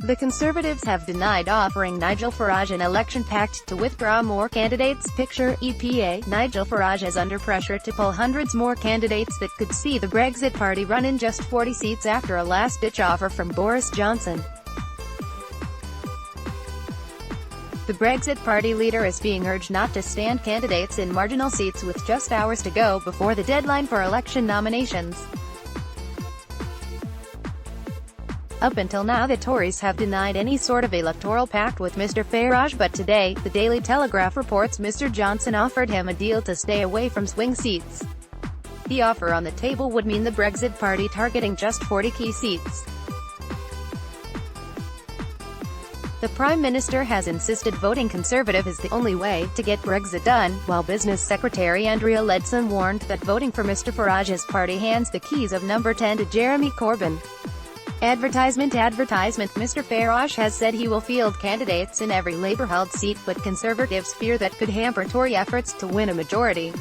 The Conservatives have denied offering Nigel Farage an election pact to withdraw more candidates. Picture, EPA. Nigel Farage is under pressure to pull hundreds more candidates that could see the Brexit Party run in just 40 seats after a last-ditch offer from Boris Johnson. The Brexit Party leader is being urged not to stand candidates in marginal seats with just hours to go before the deadline for election nominations. Up until now, the Tories have denied any sort of electoral pact with Mr. Farage, but today, the Daily Telegraph reports Mr. Johnson offered him a deal to stay away from swing seats. The offer on the table would mean the Brexit Party targeting just 40 key seats. The Prime Minister has insisted voting Conservative is the only way to get Brexit done, while Business Secretary Andrea Leadsom warned that voting for Mr. Farage's party hands the keys of number 10 to Jeremy Corbyn. Advertisement. Mr. Farage has said he will field candidates in every Labour-held seat, but Conservatives fear that could hamper Tory efforts to win a majority.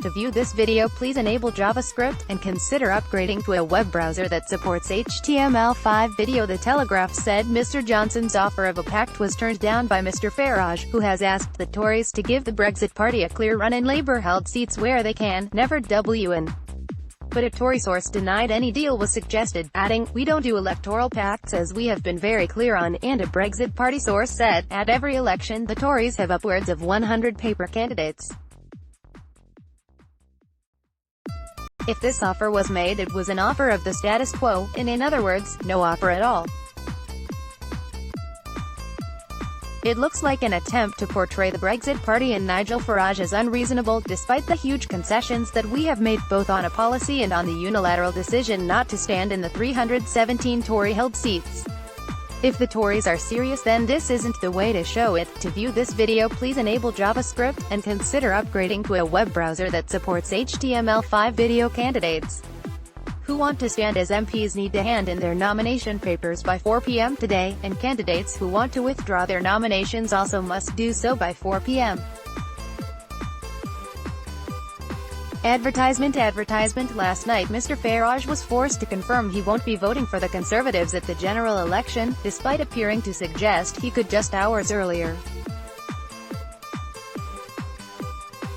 To view this video, please enable JavaScript, and consider upgrading to a web browser that supports HTML5. Video. The Telegraph said Mr. Johnson's offer of a pact was turned down by Mr. Farage, who has asked the Tories to give the Brexit Party a clear run in Labour-held seats where they can, never win. But a Tory source denied any deal was suggested, adding, "We don't do electoral pacts, as we have been very clear on," and a Brexit Party source said, "At every election, the Tories have upwards of 100 paper candidates." If this offer was made, it was an offer of the status quo, in other words, no offer at all. It looks like an attempt to portray the Brexit Party and Nigel Farage as unreasonable, despite the huge concessions that we have made both on a policy and on the unilateral decision not to stand in the 317 Tory-held seats. If the Tories are serious, then this isn't the way to show it. To view this video, please enable JavaScript, and consider upgrading to a web browser that supports HTML5. Video. Candidates who want to stand as MPs need to hand in their nomination papers by 4 p.m. today, and candidates who want to withdraw their nominations also must do so by 4 p.m. Advertisement. Last night Mr. Farage was forced to confirm he won't be voting for the Conservatives at the general election, despite appearing to suggest he could just hours earlier.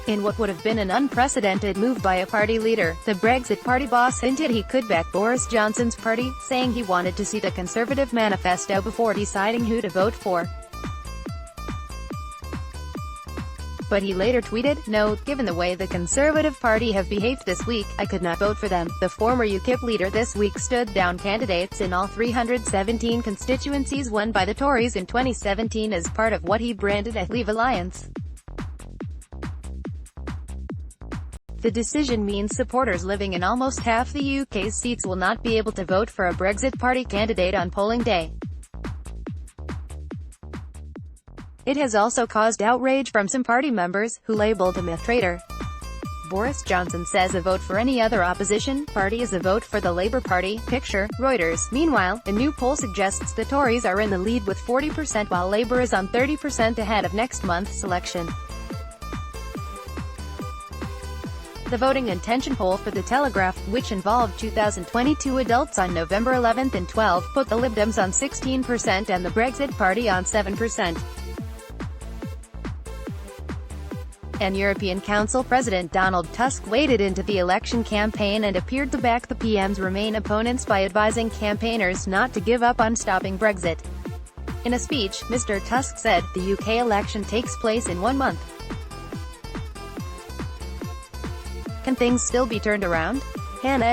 In what would have been an unprecedented move by a party leader, the Brexit Party boss hinted he could back Boris Johnson's party, saying he wanted to see the Conservative manifesto before deciding who to vote for. But he later tweeted, "No, given the way the Conservative Party have behaved this week, I could not vote for them." The former UKIP leader this week stood down candidates in all 317 constituencies won by the Tories in 2017 as part of what he branded a Leave Alliance. The decision means supporters living in almost half the UK's seats will not be able to vote for a Brexit Party candidate on polling day. It has also caused outrage from some party members, who labelled him a traitor. Boris Johnson says a vote for any other opposition party is a vote for the Labour Party. Picture, Reuters. Meanwhile, a new poll suggests the Tories are in the lead with 40%, while Labour is on 30% ahead of next month's election. The voting intention poll for The Telegraph, which involved 2022 adults on November 11 and 12, put the Lib Dems on 16% and the Brexit Party on 7%. And European Council President Donald Tusk waded into the election campaign and appeared to back the PM's Remain opponents by advising campaigners not to give up on stopping Brexit. In a speech, Mr. Tusk said, "The UK election takes place in 1 month. Can things still be turned around?" Hannah